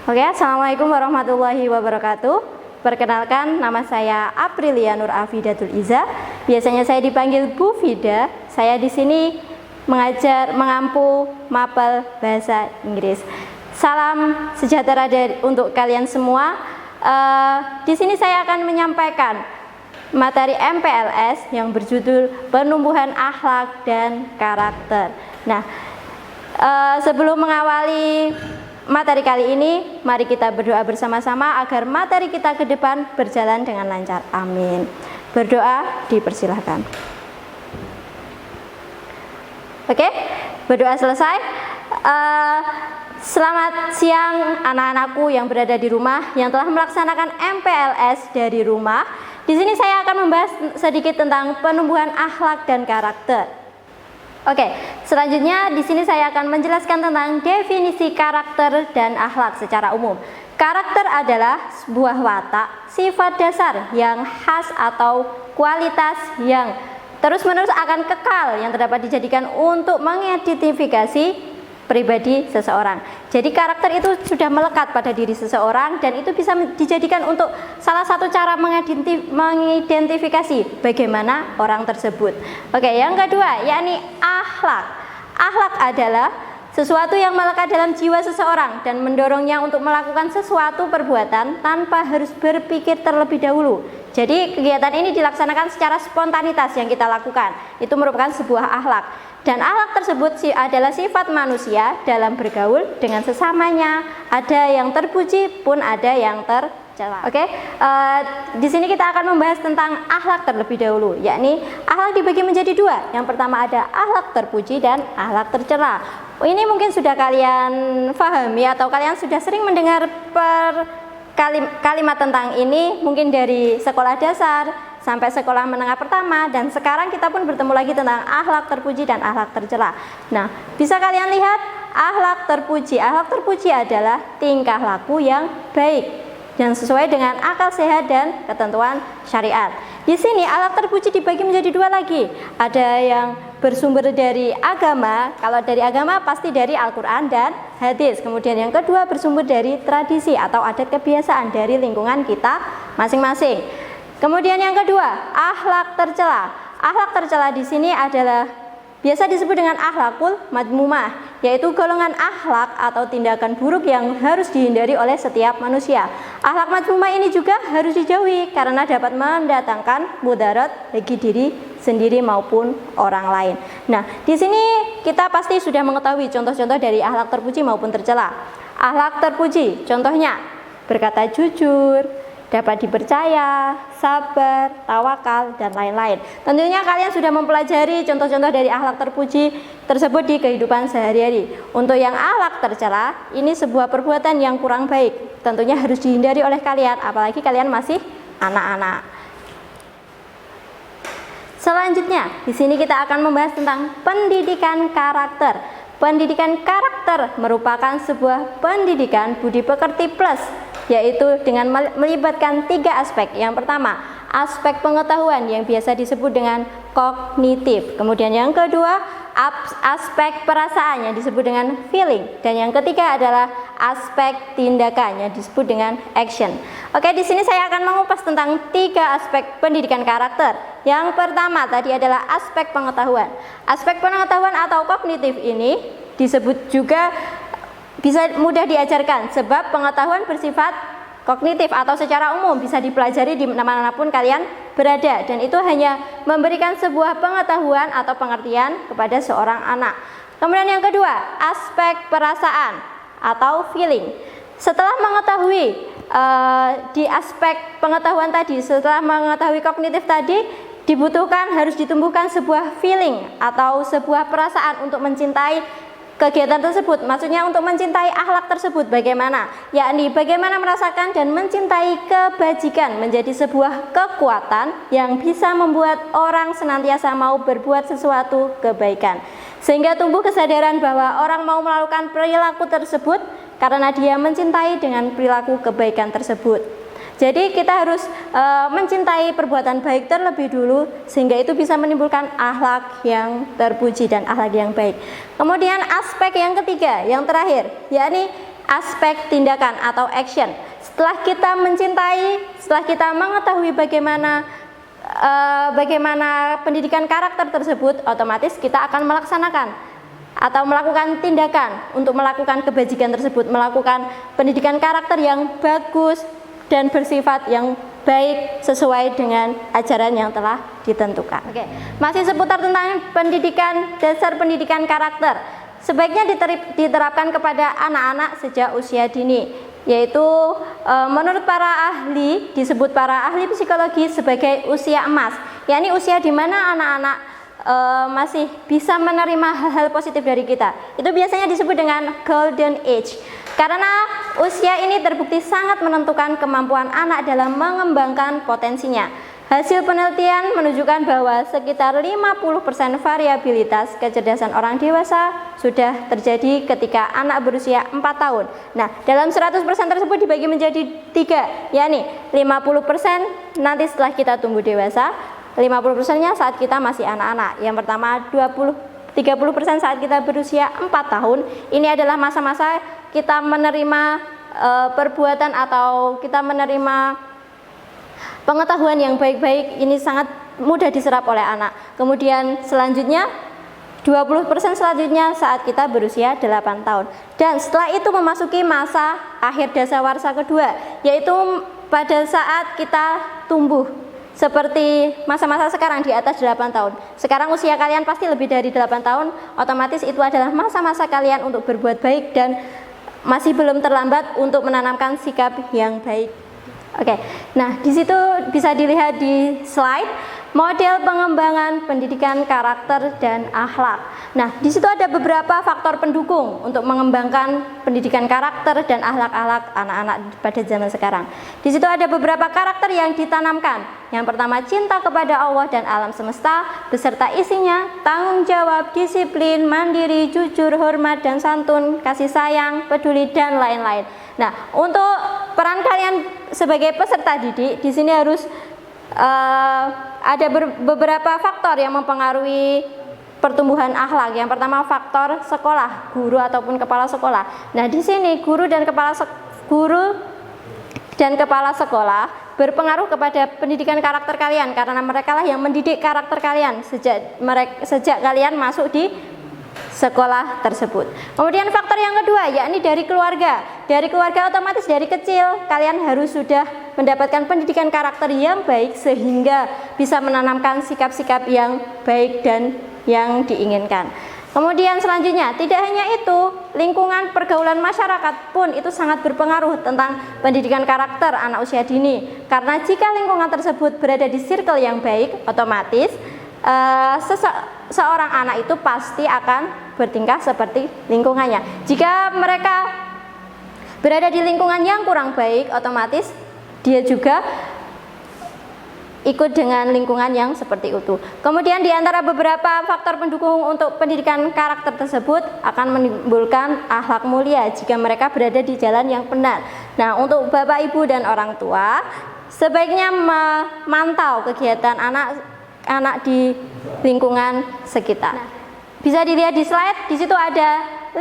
Oke, Assalamualaikum warahmatullahi wabarakatuh. Perkenalkan, nama saya Aprilia Nur Afidatul Iza. Biasanya saya dipanggil Bu Fida. Saya di sini mengampu mapel bahasa Inggris. Salam sejahtera untuk kalian semua. Di sini saya akan menyampaikan materi MPLS yang berjudul Penumbuhan Akhlak dan Karakter. Nah, sebelum mengawali materi kali ini, mari kita berdoa bersama-sama agar materi kita ke depan berjalan dengan lancar. Amin. Berdoa dipersilahkan. Oke, berdoa selesai. Selamat siang anak-anakku yang berada di rumah yang telah melaksanakan MPLS dari rumah. Di sini saya akan membahas sedikit tentang penumbuhan akhlak dan karakter. Oke, selanjutnya di sini saya akan menjelaskan tentang definisi karakter dan akhlak secara umum. Karakter adalah sebuah watak, sifat dasar yang khas atau kualitas yang terus-menerus akan kekal yang dapat dijadikan untuk mengidentifikasi pribadi seseorang. Jadi karakter itu sudah melekat pada diri seseorang dan itu bisa dijadikan untuk salah satu cara mengidentifikasi bagaimana orang tersebut. Oke, yang kedua yakni akhlak. Akhlak adalah sesuatu yang melekat dalam jiwa seseorang dan mendorongnya untuk melakukan sesuatu perbuatan tanpa harus berpikir terlebih dahulu. Jadi kegiatan ini dilaksanakan secara spontanitas yang kita lakukan. Itu merupakan sebuah akhlak. Dan akhlak tersebut adalah sifat manusia dalam bergaul dengan sesamanya. Ada yang terpuji pun ada yang tercela. Oke, di sini kita akan membahas tentang akhlak terlebih dahulu, yakni akhlak dibagi menjadi dua. Yang pertama ada akhlak terpuji dan akhlak tercela. Ini mungkin sudah kalian pahami atau kalian sudah sering mendengar kalimat tentang ini, mungkin dari sekolah dasar sampai sekolah menengah pertama, dan sekarang kita pun bertemu lagi tentang akhlak terpuji dan akhlak tercela. Nah, bisa kalian lihat akhlak terpuji. Akhlak terpuji adalah tingkah laku yang baik dan sesuai dengan akal sehat dan ketentuan syariat. Di sini akhlak terpuji dibagi menjadi dua lagi. Ada yang bersumber dari agama. Kalau dari agama pasti dari Al-Quran dan hadis. Kemudian yang kedua bersumber dari tradisi atau adat kebiasaan dari lingkungan kita masing-masing. Kemudian yang kedua, akhlak tercela. Akhlak tercela di sini adalah biasa disebut dengan akhlakul madmumah, yaitu golongan akhlak atau tindakan buruk yang harus dihindari oleh setiap manusia. Akhlak madmumah ini juga harus dijauhi karena dapat mendatangkan mudarat bagi diri sendiri maupun orang lain. Nah, di sini kita pasti sudah mengetahui contoh-contoh dari akhlak terpuji maupun tercela. Akhlak terpuji, contohnya berkata jujur, dapat dipercaya, sabar, tawakal, dan lain-lain. Tentunya kalian sudah mempelajari contoh-contoh dari akhlak terpuji tersebut di kehidupan sehari-hari. Untuk yang akhlak tercela, ini sebuah perbuatan yang kurang baik. Tentunya harus dihindari oleh kalian, apalagi kalian masih anak-anak. Selanjutnya, di sini kita akan membahas tentang pendidikan karakter. Pendidikan karakter merupakan sebuah pendidikan budi pekerti plus, yaitu dengan melibatkan tiga aspek. Yang pertama, aspek pengetahuan yang biasa disebut dengan kognitif. Kemudian yang kedua, aspek perasaan yang disebut dengan feeling. Dan yang ketiga adalah aspek tindakan yang disebut dengan action. Oke, di sini saya akan mengupas tentang tiga aspek pendidikan karakter. Yang pertama tadi adalah aspek pengetahuan. Aspek pengetahuan atau kognitif ini disebut juga bisa mudah diajarkan sebab pengetahuan bersifat kognitif atau secara umum bisa dipelajari di manapun kalian berada, dan itu hanya memberikan sebuah pengetahuan atau pengertian kepada seorang anak. Kemudian yang kedua, aspek perasaan atau feeling. Setelah mengetahui di aspek pengetahuan tadi, setelah mengetahui kognitif tadi, dibutuhkan harus ditumbuhkan sebuah feeling atau sebuah perasaan untuk mencintai kegiatan tersebut. Maksudnya untuk mencintai akhlak tersebut bagaimana? Yakni bagaimana merasakan dan mencintai kebajikan menjadi sebuah kekuatan yang bisa membuat orang senantiasa mau berbuat sesuatu kebaikan. Sehingga tumbuh kesadaran bahwa orang mau melakukan perilaku tersebut karena dia mencintai dengan perilaku kebaikan tersebut. Jadi kita harus mencintai perbuatan baik terlebih dulu sehingga itu bisa menimbulkan akhlak yang terpuji dan akhlak yang baik. Kemudian aspek yang ketiga, yang terakhir, yakni aspek tindakan atau action. Setelah kita mencintai, setelah kita mengetahui bagaimana pendidikan karakter tersebut, otomatis kita akan melaksanakan atau melakukan tindakan untuk melakukan kebajikan tersebut, melakukan pendidikan karakter yang bagus dan bersifat yang baik sesuai dengan ajaran yang telah ditentukan. Oke, masih seputar tentang pendidikan, dasar pendidikan karakter. Sebaiknya diterapkan kepada anak-anak sejak usia dini, yaitu menurut para ahli, disebut para ahli psikologi sebagai usia emas, yakni usia di mana anak-anak masih bisa menerima hal-hal positif dari kita. Itu biasanya disebut dengan golden age, karena usia ini terbukti sangat menentukan kemampuan anak dalam mengembangkan potensinya. Hasil penelitian menunjukkan bahwa sekitar 50% variabilitas kecerdasan orang dewasa sudah terjadi ketika anak berusia 4 tahun. Nah, dalam 100% tersebut dibagi menjadi 3, yakni 50% nanti setelah kita tumbuh dewasa, 50%-nya saat kita masih anak-anak. Yang pertama 30% saat kita berusia 4 tahun. Ini adalah masa-masa kita menerima perbuatan atau kita menerima pengetahuan yang baik-baik, ini sangat mudah diserap oleh anak. Kemudian selanjutnya 20% selanjutnya saat kita berusia 8 tahun. Dan setelah itu memasuki masa akhir dasawarsa kedua, yaitu pada saat kita tumbuh. Seperti masa-masa sekarang di atas 8 tahun. Sekarang usia kalian pasti lebih dari 8 tahun, otomatis itu adalah masa-masa kalian untuk berbuat baik dan masih belum terlambat untuk menanamkan sikap yang baik. Oke, nah di situ bisa dilihat di slide model pengembangan pendidikan karakter dan akhlak. Nah, di situ ada beberapa faktor pendukung untuk mengembangkan pendidikan karakter dan akhlak-akhlak anak-anak pada zaman sekarang. Di situ ada beberapa karakter yang ditanamkan. Yang pertama, cinta kepada Allah dan alam semesta beserta isinya, tanggung jawab, disiplin, mandiri, jujur, hormat dan santun, kasih sayang, peduli dan lain-lain. Nah, untuk peran kalian sebagai peserta didik di sini harus ada beberapa faktor yang mempengaruhi pertumbuhan akhlak. Yang pertama, faktor sekolah, guru ataupun kepala sekolah. Nah, di sini guru dan kepala sekolah berpengaruh kepada pendidikan karakter kalian, karena mereka lah yang mendidik karakter kalian sejak kalian masuk di sekolah tersebut. Kemudian faktor yang kedua, yakni dari keluarga. Dari keluarga otomatis dari kecil kalian harus sudah mendapatkan pendidikan karakter yang baik sehingga bisa menanamkan sikap-sikap yang baik dan yang diinginkan. Kemudian selanjutnya, tidak hanya itu, lingkungan pergaulan masyarakat pun itu sangat berpengaruh tentang pendidikan karakter anak usia dini. Karena jika lingkungan tersebut berada di circle yang baik, otomatis seorang anak itu pasti akan bertingkah seperti lingkungannya. Jika mereka berada di lingkungan yang kurang baik, otomatis dia juga ikut dengan lingkungan yang seperti itu. Kemudian di antara beberapa faktor pendukung untuk pendidikan karakter tersebut akan menimbulkan akhlak mulia jika mereka berada di jalan yang benar. Nah, untuk Bapak, Ibu dan orang tua sebaiknya memantau kegiatan anak di lingkungan sekitar. Bisa dilihat di slide, di situ ada 5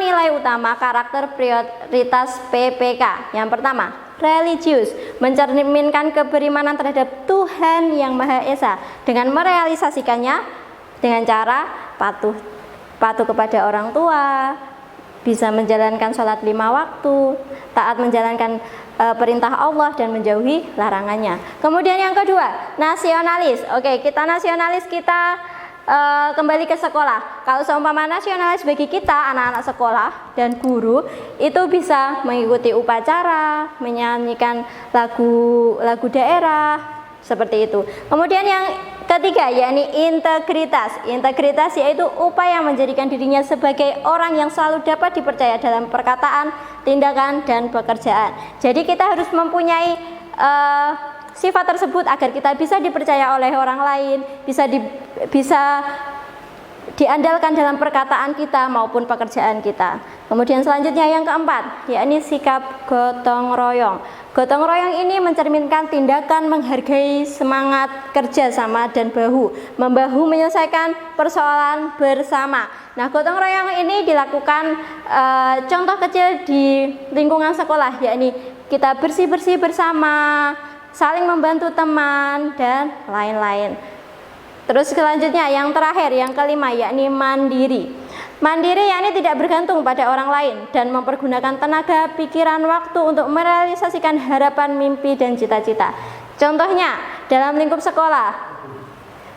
nilai utama karakter prioritas PPK. Yang pertama, religius, mencerminkan keberimanan terhadap Tuhan Yang Maha Esa dengan merealisasikannya dengan cara patuh kepada orang tua, bisa menjalankan sholat 5 waktu, taat menjalankan perintah Allah dan menjauhi larangannya. Kemudian yang kedua, nasionalis. Oke, kita nasionalis, kita kembali ke sekolah. Kalau seumpama nasionalis bagi kita anak-anak sekolah dan guru itu bisa mengikuti upacara, menyanyikan lagu daerah seperti itu. Kemudian yang ketiga, yakni integritas. Integritas yaitu upaya menjadikan dirinya sebagai orang yang selalu dapat dipercaya dalam perkataan, tindakan dan pekerjaan. Jadi kita harus mempunyai sifat tersebut agar kita bisa dipercaya oleh orang lain, bisa diandalkan dalam perkataan kita maupun pekerjaan kita. Kemudian selanjutnya yang keempat, yakni sikap gotong royong. Gotong royong ini mencerminkan tindakan menghargai semangat kerja sama dan membahu menyelesaikan persoalan bersama. Nah, gotong royong ini dilakukan contoh kecil di lingkungan sekolah, yakni kita bersih-bersih bersama, saling membantu teman, dan lain-lain. Terus selanjutnya yang terakhir, yang kelima, yakni mandiri. Mandiri yakni tidak bergantung pada orang lain dan mempergunakan tenaga, pikiran, waktu untuk merealisasikan harapan, mimpi, dan cita-cita. Contohnya dalam lingkup sekolah,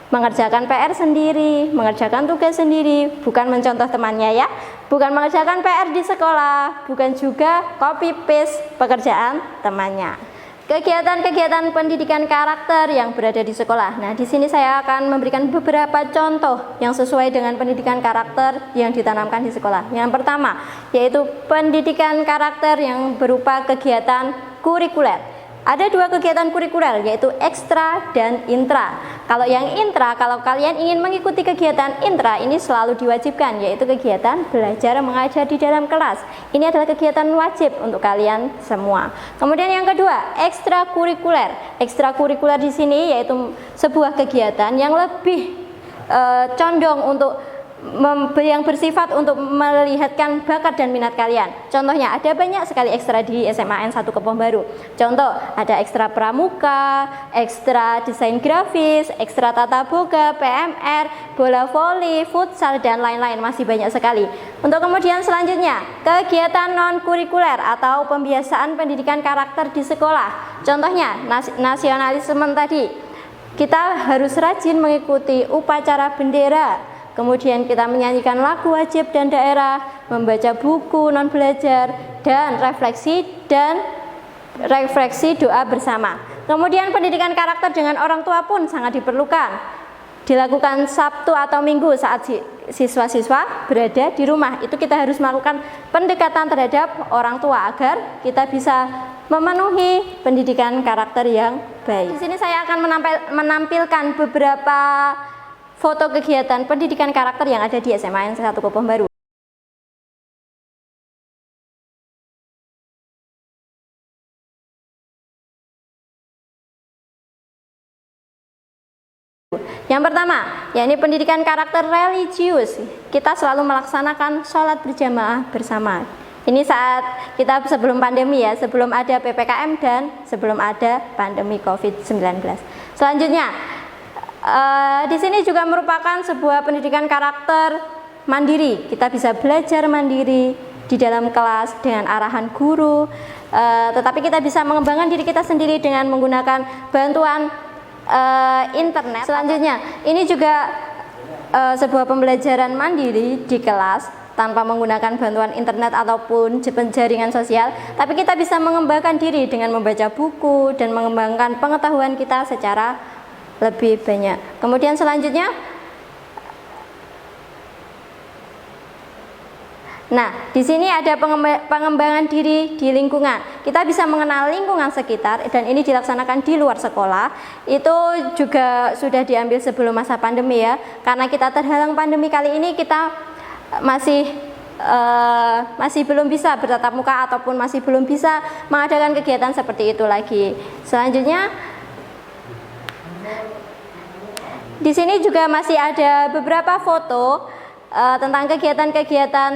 mengerjakan PR sendiri, mengerjakan tugas sendiri, bukan mencontoh temannya ya, bukan mengerjakan PR di sekolah, bukan juga copy paste pekerjaan temannya. Kegiatan-kegiatan pendidikan karakter yang berada di sekolah. Nah, di sini saya akan memberikan beberapa contoh yang sesuai dengan pendidikan karakter yang ditanamkan di sekolah. Yang pertama, yaitu pendidikan karakter yang berupa kegiatan kurikuler. Ada dua kegiatan kurikuler, yaitu ekstra dan intra. Kalau yang intra, kalau kalian ingin mengikuti kegiatan intra, ini selalu diwajibkan, yaitu kegiatan belajar mengajar di dalam kelas. Ini adalah kegiatan wajib untuk kalian semua. Kemudian yang kedua, ekstra kurikuler. Ekstra kurikuler di sini yaitu sebuah kegiatan yang lebih condong untuk yang bersifat untuk melihatkan bakat dan minat kalian. Contohnya ada banyak sekali ekstra di SMA N1 Kebon Baru. Contoh, ada ekstra pramuka, ekstra desain grafis, ekstra tata boga, PMR, bola voli, futsal, dan lain-lain, masih banyak sekali. Untuk kemudian selanjutnya, kegiatan non-kurikuler atau pembiasaan pendidikan karakter di sekolah. Contohnya, nasionalisme tadi. Kita harus rajin mengikuti upacara bendera. Kemudian kita menyanyikan lagu wajib dan daerah, membaca buku non belajar, dan refleksi doa bersama. Kemudian pendidikan karakter dengan orang tua pun sangat diperlukan. Dilakukan Sabtu atau Minggu saat siswa-siswa berada di rumah. Itu kita harus melakukan pendekatan terhadap orang tua agar kita bisa memenuhi pendidikan karakter yang baik. Di sini saya akan menampilkan beberapa foto kegiatan pendidikan karakter yang ada di SMA N1 Kebon Baru. Yang pertama, yakni pendidikan karakter religius. Kita selalu melaksanakan sholat berjamaah bersama. Ini saat kita sebelum pandemi ya, sebelum ada PPKM dan sebelum ada pandemi COVID-19. Selanjutnya, di sini juga merupakan sebuah pendidikan karakter mandiri. Kita bisa belajar mandiri di dalam kelas dengan arahan guru, tetapi kita bisa mengembangkan diri kita sendiri dengan menggunakan bantuan internet. Selanjutnya, ini juga sebuah pembelajaran mandiri di kelas tanpa menggunakan bantuan internet ataupun jaringan sosial, tapi kita bisa mengembangkan diri dengan membaca buku dan mengembangkan pengetahuan kita secara lebih banyak. Kemudian selanjutnya, nah di sini ada pengembangan diri di lingkungan. Kita bisa mengenal lingkungan sekitar dan ini dilaksanakan di luar sekolah. Itu juga sudah diambil sebelum masa pandemi ya. Karena kita terhalang pandemi kali ini, kita masih belum bisa bertatap muka ataupun masih belum bisa mengadakan kegiatan seperti itu lagi. Selanjutnya, di sini juga masih ada beberapa foto tentang kegiatan-kegiatan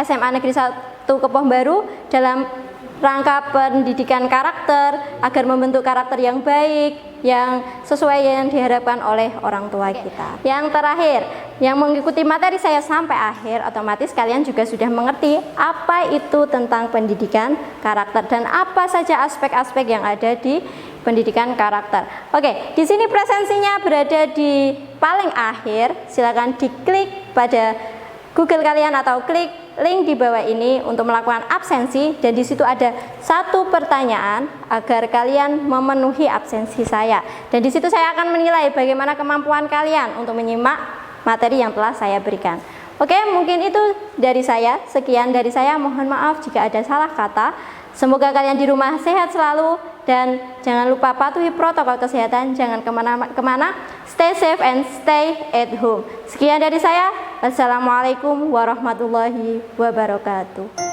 SMA Negeri 1 Kebon Baru dalam rangka pendidikan karakter agar membentuk karakter yang baik, yang sesuai yang diharapkan oleh orang tua kita. Yang terakhir, yang mengikuti materi saya sampai akhir, otomatis kalian juga sudah mengerti apa itu tentang pendidikan karakter dan apa saja aspek-aspek yang ada di pendidikan karakter. Oke, di sini presensinya berada di paling akhir. Silakan diklik pada Google kalian atau klik link di bawah ini untuk melakukan absensi, dan di situ ada satu pertanyaan agar kalian memenuhi absensi saya. Dan di situ saya akan menilai bagaimana kemampuan kalian untuk menyimak materi yang telah saya berikan. Oke, mungkin itu dari saya. Sekian dari saya. Mohon maaf jika ada salah kata. Semoga kalian di rumah sehat selalu dan jangan lupa patuhi protokol kesehatan, jangan kemana-mana, stay safe and stay at home. Sekian dari saya. Wassalamualaikum warahmatullahi wabarakatuh.